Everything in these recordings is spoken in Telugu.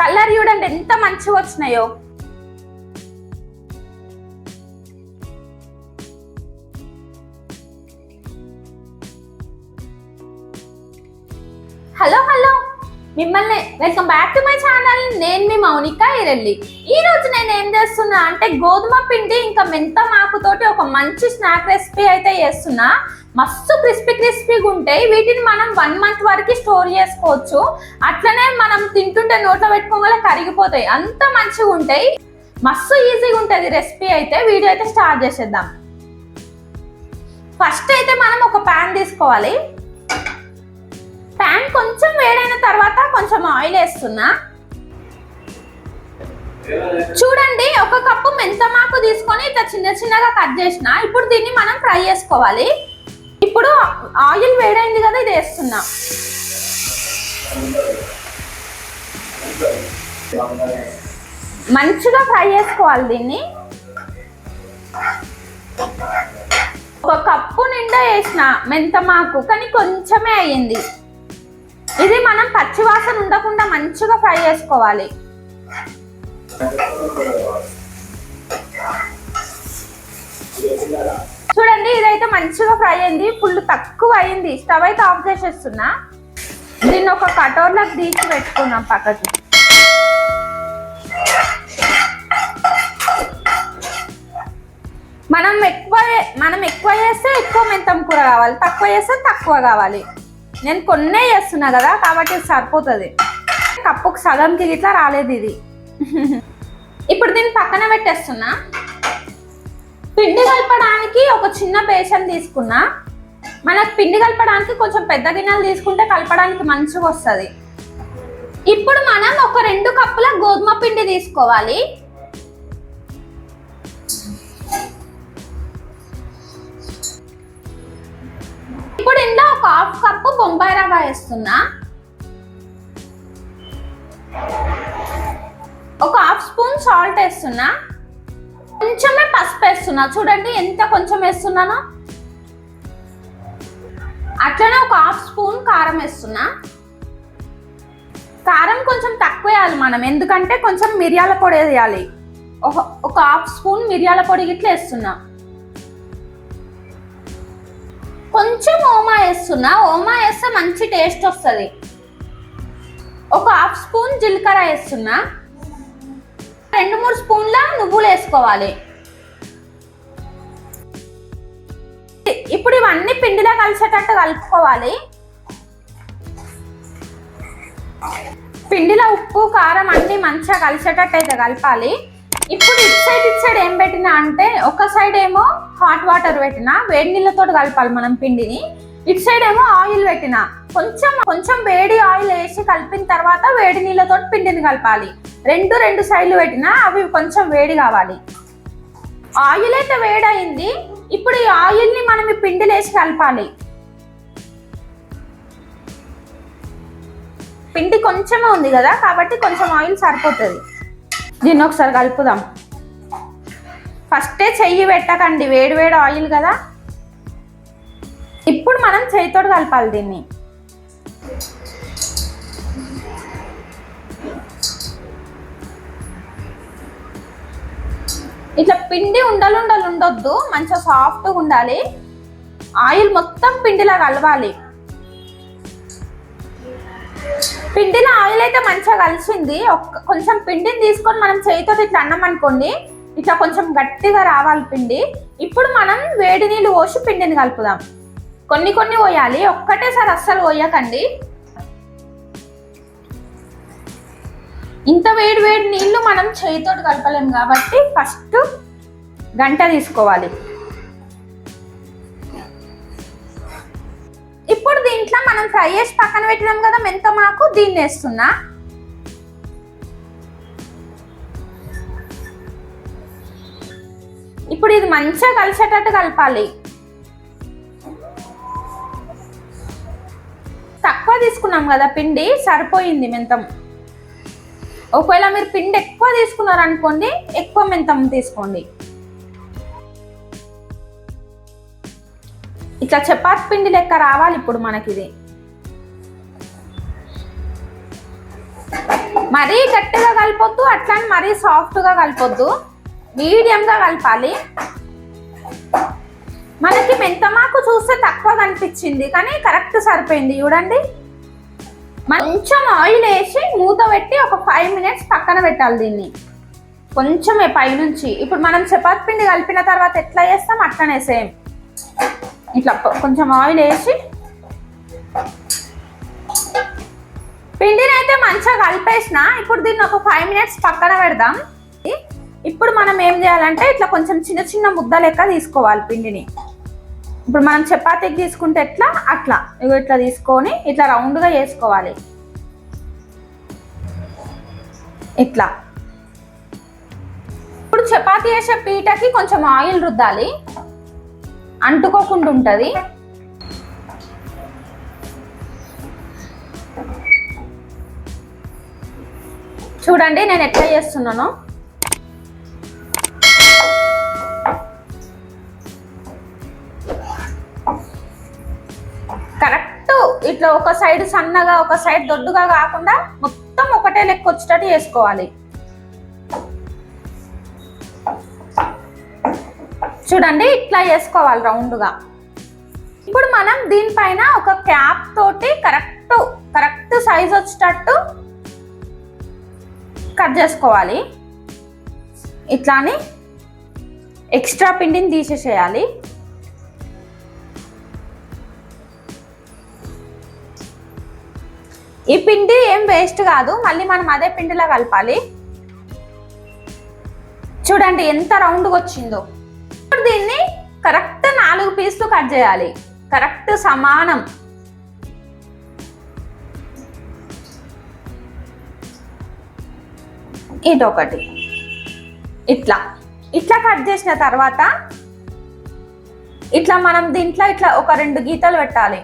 కలర్ చూడండి ఎంత మంచిగా వచ్చినాయో. హలో హలో, మిమ్మల్ని welcome back to my channel. నేను మీ మౌనిక ఈరెల్లి. ఈ రోజు నేను ఏం చేస్తున్నా అంటే గోధుమ పిండి ఇంకా మెంత మాకుతోటి ఒక మంచి స్నాక్ రెసిపీ అయితే చేస్తున్నా. మస్తు క్రిస్పీగా ఉంటాయి. వీటిని మనం 1 month వరకు స్టోర్ చేసుకోవచ్చు. అట్లనే మనం తింటుంటే నోట్లో పెట్టుకోగల కరిగిపోతాయి, అంత మంచిగా ఉంటాయి. మస్తు ఈజీగా ఉంటుంది రెసిపీ అయితే. వీడియో అయితే స్టార్ట్ చేసేద్దాం. ఫస్ట్ అయితే మనం ఒక ప్యాన్ తీసుకోవాలి. ప్యాన్ కొంచెం వేడైన తర్వాత కొంచెం ఆయిల్ వేస్తున్నా. చూడండి, 1 కప్పు మెంతమాకు తీసుకొని ఇట్లా చిన్నగా కట్ చేసిన. ఇప్పుడు దీన్ని మనం ఫ్రై చేసుకోవాలి. ఇప్పుడు ఆయిల్ వేడైంది కదా, ఇది వేస్తున్నా. మంచిగా ఫ్రై చేసుకోవాలి దీన్ని. 1 కప్పు నిండా వేసిన మెంతమాకు, కానీ కొంచెమే అయ్యింది. ఇది మనం పచ్చివాసన ఉండకుండా మంచిగా ఫ్రై చేసుకోవాలి. చూడండి, ఇదైతే మంచిగా ఫ్రై అయింది. ఫుల్ తక్కువ అయింది. స్టవ్ అయితే ఆఫ్ చేసేస్తున్నా. దీన్ని ఒక కటోర్లోకి తీసి పెట్టుకున్నాం పక్కకి. మనం ఎక్కువ చేస్తే ఎక్కువ మెంతం కూర కావాలి, తక్కువ చేస్తే తక్కువ కావాలి. నేను కొన్నే చేస్తున్నా కదా, కాబట్టి సరిపోతుంది. కప్పుకు సగంకి ఇట్లా రాలేదు ఇది. ఇప్పుడు దీన్ని పక్కన పెట్టేస్తున్నా. పిండి కలపడానికి ఒక చిన్న బేషన్ తీసుకున్నా. మనకు పిండి కలపడానికి కొంచెం పెద్ద గిన్నెలు తీసుకుంటే కలపడానికి మంచిగా వస్తుంది. ఇప్పుడు మనం ఒక 2 కప్పుల గోధుమ పిండి తీసుకోవాలి. ఇప్పుడు ఇందులో ఒక 1/2 కప్పు బొంబాయి రవ్వ వేస్తున్నా. ఒక 1/2 స్పూన్ సాల్ట్ వేస్తున్నా. కొంచెమే పసుపు వేస్తున్నా. చూడండి ఎంత కొంచెం వేస్తున్నానో. అట్లనే ఒక 1/2 స్పూన్ కారం వేస్తున్నా. కారం కొంచెం తక్కువ వేయాలి మనం, ఎందుకంటే కొంచెం మిరియాల పొడి వేయాలి. ఒక 1/2 స్పూన్ మిరియాల పొడి గిట్ల వేస్తున్నా. కొంచెం ఓమా వేస్తున్నా. ఓమా వేస్తే మంచి టేస్ట్ వస్తుంది. ఒక 1/2 స్పూన్ జీలకర్ర వేస్తున్నా. 2-3 స్పూన్ల నువ్వులు వేసుకోవాలి. ఇప్పుడు ఇవన్నీ పిండిలో కలిసేటట్టు కలుపుకోవాలి. పిండిలో ఉప్పు కారం అన్ని మంచిగా కలిసేటట్టు అయితే కలపాలి. ఇప్పుడు ఇటు సైడ్ ఏం పెట్టినా అంటే, ఒక సైడ్ ఏమో హాట్ వాటర్ పెట్టినా, వేడి నీళ్ళతో కలపాలి మనం పిండిని. ఇటు సైడ్ ఏమో ఆయిల్ పెట్టినా, కొంచెం వేడి ఆయిల్ వేసి కలిపిన తర్వాత వేడి నీళ్ళతో పిండిని కలపాలి. రెండు సైడ్లు పెట్టినా అవి కొంచెం వేడి కావాలి. ఆయిల్ అయితే వేడయింది. ఇప్పుడు ఈ ఆయిల్ని మనం ఈ పిండిలో వేసి కలపాలి. పిండి కొంచెమే ఉంది కదా, కాబట్టి కొంచెం ఆయిల్ సరిపోతుంది. దీన్ని ఒకసారి కలుపుదాం. ఫస్టే చెయ్యి పెట్టకండి, వేడి ఆయిల్ కదా. ఇప్పుడు మనం చేయితో కలపాలి దీన్ని. ఇట్లా పిండి ఉండలు ఉండొద్దు, మంచిగా సాఫ్ట్గా ఉండాలి. ఆయిల్ మొత్తం పిండిలా కలవాలి. పిండిలో ఆయిల్ అయితే మంచిగా కలిసింది. కొంచెం పిండిని తీసుకొని మనం చేయితో ఇట్లా అన్నం అనుకోండి, ఇట్లా కొంచెం గట్టిగా రావాలి పిండి. ఇప్పుడు మనం వేడి నీళ్ళు పోసి పిండిని కలుపుదాం. కొన్ని పోయాలి, ఒక్కటేసారి అస్సలు పోయకండి. ఇంత వేడి నీళ్ళు మనం చేయితో కలపలేము కాబట్టి ఫస్ట్ గంట తీసుకోవాలి. ఇప్పుడు దీంట్లో మనం ఫ్రై చేసి పక్కన పెట్టినాం కదా మెంతమాకు, దీన్ని వేస్తున్నా. ఇప్పుడు ఇది మంచిగా కలిసేటట్టు కలపాలి. తక్కువ తీసుకున్నాం కదా పిండి, సరిపోయింది మెంతం. ఒకవేళ మీరు పిండి ఎక్కువ తీసుకున్నారు అనుకోండి, ఎక్కువ మెంతం తీసుకోండి. ఇట్లా చపాతి పిండి లెక్క రావాలి ఇప్పుడు మనకి ఇది. మరీ గట్టిగా కలపొద్దు, అట్లని మరీ సాఫ్ట్గా కలపొద్దు, మీడియంగా కలపాలి. మనకి మెంతమాకు చూస్తే తక్కువ కనిపించింది కానీ కరెక్ట్ సరిపోయింది చూడండి. కొంచెం ఆయిల్ వేసి మూత పెట్టి ఒక 5 minutes పక్కన పెట్టాలి దీన్ని, కొంచెమే పైనుంచి. ఇప్పుడు మనం చపాతి పిండి కలిపిన తర్వాత ఎట్లా చేస్తాం అట్లనే సేమ్ ఇట్లా కొంచెం ఆయిల్ వేసి పిండిని అయితే మంచిగా కలిపేసిన. ఇప్పుడు దీన్ని ఒక 5 minutes పక్కన పెడదాం. ఇప్పుడు మనం ఏం చేయాలంటే ఇట్లా కొంచెం చిన్న చిన్న ముద్ద లెక్క తీసుకోవాలి పిండిని. ఇప్పుడు మనం చపాతీకి తీసుకుంటే ఎట్లా అట్లా ఇట్లా తీసుకొని ఇట్లా రౌండ్గా వేసుకోవాలి ఇట్లా. ఇప్పుడు చపాతీ వేసే పీటకి కొంచెం ఆయిల్ రుద్దాలి, అంటుకోకుండా ఉంటుంది. చూడండి నేను ఎట్లా చేస్తున్నానో. కరెక్ట్ ఇట్లా ఒక సైడ్ సన్నగా ఒక సైడ్ దొడ్డుగా కాకుండా మొత్తం ఒకటే లెక్క వచ్చేటట్టు చేసుకోవాలి. చూడండి ఇట్లా చేసుకోవాలి రౌండ్గా. ఇప్పుడు మనం దీనిపైన ఒక క్యాప్ తోటి కరెక్ట్ సైజ్ వచ్చేటట్టు కట్ చేసుకోవాలి. ఇట్లాని ఎక్స్ట్రా పిండిని తీసేసేయాలి. ఈ పిండి ఏం వేస్ట్ కాదు, మళ్ళీ మనం అదే పిండిలో కలపాలి. చూడండి ఎంత రౌండ్గా వచ్చిందో. ఇప్పుడు దీన్ని కరెక్ట్ 4 పీసులు కట్ చేయాలి, కరెక్ట్ సమానం. ఇటొకటి ఇట్లా ఇట్లా కట్ చేసిన తర్వాత ఇట్లా మనం దీంట్లో ఇట్లా ఒక 2 గీతలు పెట్టాలి.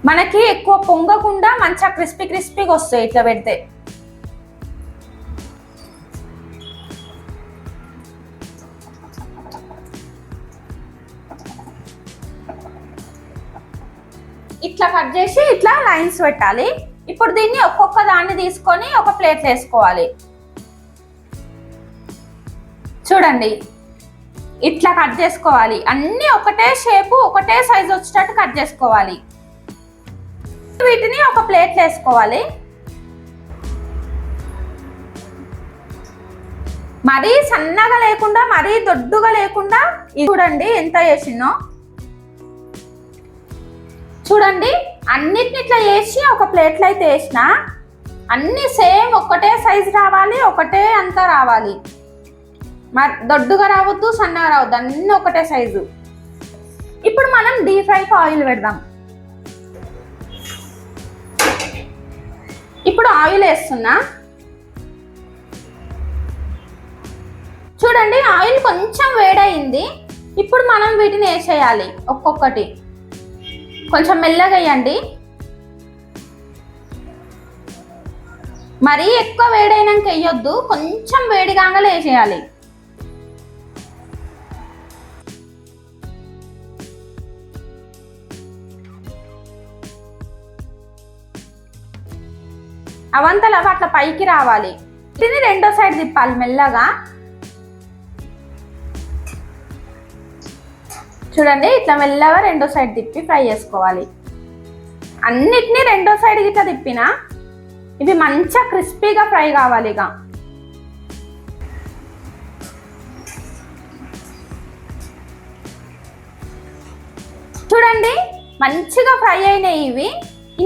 మనకి ఎక్కువ పొంగకుండా మంచిగా క్రిస్పీగా వస్తాయి ఇట్లా పెడితే. ఇట్లా కట్ చేసి ఇట్లా లైన్స్ పెట్టాలి. ఇప్పుడు దీన్ని ఒక్కొక్క దాన్ని తీసుకొని ఒక ప్లేట్లో వేసుకోవాలి. చూడండి ఇట్లా కట్ చేసుకోవాలి, అన్ని ఒకటే షేపు ఒకటే సైజు వచ్చేటట్టు కట్ చేసుకోవాలి. వీటిని ఒక ప్లేట్లో వేసుకోవాలి. మరీ సన్నగా లేకుండా మరీ దొడ్డుగా లేకుండా. చూడండి ఎంత వేసినో. చూడండి అన్నిటిని ఇట్లా వేసి ఒక ప్లేట్లో అయితే వేసిన. అన్ని సేమ్ ఒకటే సైజు రావాలి, ఒకటే అంతా రావాలి. మరి దొడ్డుగా రావద్దు, సన్నగా రావద్దు, అన్ని ఒకటే సైజు. ఇప్పుడు మనం డీప్ ఫ్రైకి ఆయిల్ పెడదాం. ఇప్పుడు ఆయిల్ వేస్తున్నా. చూడండి ఆయిల్ కొంచెం వేడయింది. ఇప్పుడు మనం వీటిని వేసేయాలి ఒక్కొక్కటి. కొంచెం మెల్లగా వేయండి, మరీ ఎక్కువ వేడైనాక వేయొద్దు, కొంచెం వేడిగానే వేసేయాలి. అవంతలా అట్లా పైకి రావాలి. దీన్ని రెండో సైడ్ తిప్పాలి మెల్లగా. చూడండి ఇట్లా మెల్లగా రెండో సైడ్ తిప్పి ఫ్రై చేసుకోవాలి. అన్నిటినీ రెండో సైడ్ ఇట్లా తిప్పినా ఇవి మంచిగా క్రిస్పీగా ఫ్రై కావాలి. ఇక చూడండి మంచిగా ఫ్రై అయినాయి ఇవి.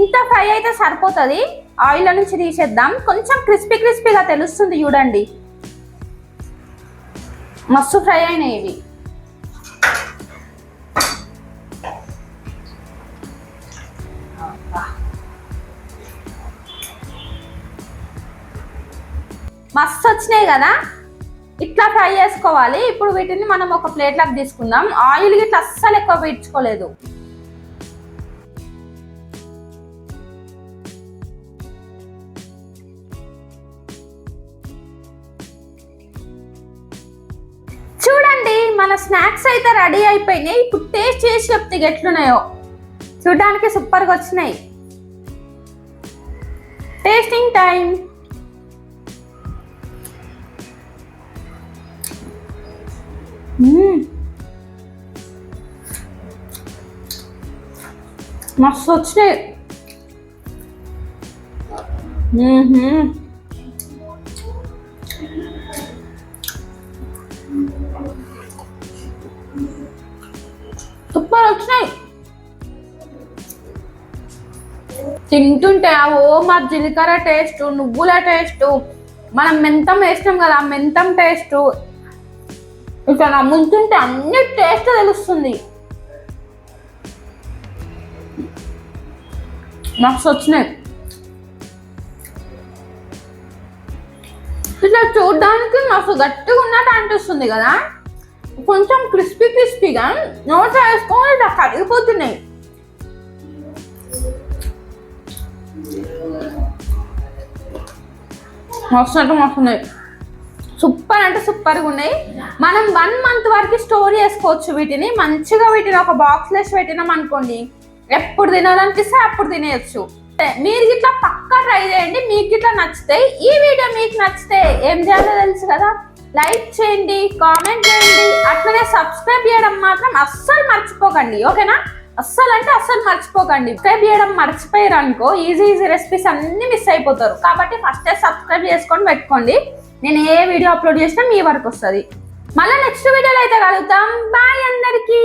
ఇంత ఫ్రై అయితే సరిపోతుంది. ఆయిల్ నుంచి తీసేద్దాం. కొంచెం క్రిస్పీగా తెలుస్తుంది చూడండి, మస్తు ఫ్రై అయినాయి ఇవి. మస్తు వచ్చినాయి కదా, ఇట్లా ఫ్రై చేసుకోవాలి. ఇప్పుడు వీటిని మనం ఒక ప్లేట్లోకి తీసుకుందాం. ఆయిల్ ఇట్లా అస్సలు ఎక్కువ పీల్చుకోలేదు. చూడండి మన స్నాక్స్ అయితే రెడీ అయిపోయినాయి. ఇప్పుడు టేస్ట్ చేసి చెప్తే ఎట్లున్నాయో. చూడడానికి సూపర్గా వచ్చినాయి. Tasting time. మస్తు వచ్చినాయి. సూపర్ వచ్చినాయి. తింటుంటే మా జీలకర్ర టేస్ట్, నువ్వుల టేస్ట్, మనం మెంతం వేసినాం కదా ఆ మెంతం టేస్ట్, ఇట్లా నమ్ముతుంటే అన్ని టేస్ట్ తెలుస్తుంది. మస్తు వచ్చినాయి. ఇట్లా చూడడానికి మస్తు గట్టిగా ఉన్నట్టు అనిపిస్తుంది కదా, కొంచెం క్రిస్పీగా నోట్లో వేసుకొని ఇట్లా కరిగిపోతున్నాయి. మస్తు అంటే మస్తు ఉన్నాయి. సూపర్ అంటే సూపర్గా ఉన్నాయి. మనం 1 month వరకు స్టోర్ చేసుకోవచ్చు వీటిని. మంచిగా వీటిని ఒక బాక్స్ వేసి పెట్టినాం అనుకోండి, ఎప్పుడు తినాలనిపిస్తే అప్పుడు తినేయచ్చు. మీరు ఇట్లా పక్కా ట్రై చేయండి, మీకు ఇట్లా నచ్చితే. ఈ వీడియో మీకు నచ్చితే ఏం చేయాలో తెలుసు కదా, లైక్ చేయండి, కామెంట్ చేయండి, అట్లనే సబ్స్క్రైబ్ చేయడం మాత్రం అస్సలు మర్చిపోకండి. ఓకేనా? అస్సలు అంటే అస్సలు మర్చిపోకండి. సబ్స్క్రైబ్ చేయడం మర్చిపోయారు అనుకో ఈజీ రెసిపీస్ అన్ని మిస్ అయిపోతారు. కాబట్టి ఫస్ట్ సబ్స్క్రైబ్ చేసుకొని పెట్టుకోండి. నేను ఏ వీడియో అప్లోడ్ చేసినా మీ వరకు వస్తుంది. మళ్ళీ నెక్స్ట్ వీడియోలో అయితే కలుగుతాం. బాయ్ అందరికీ.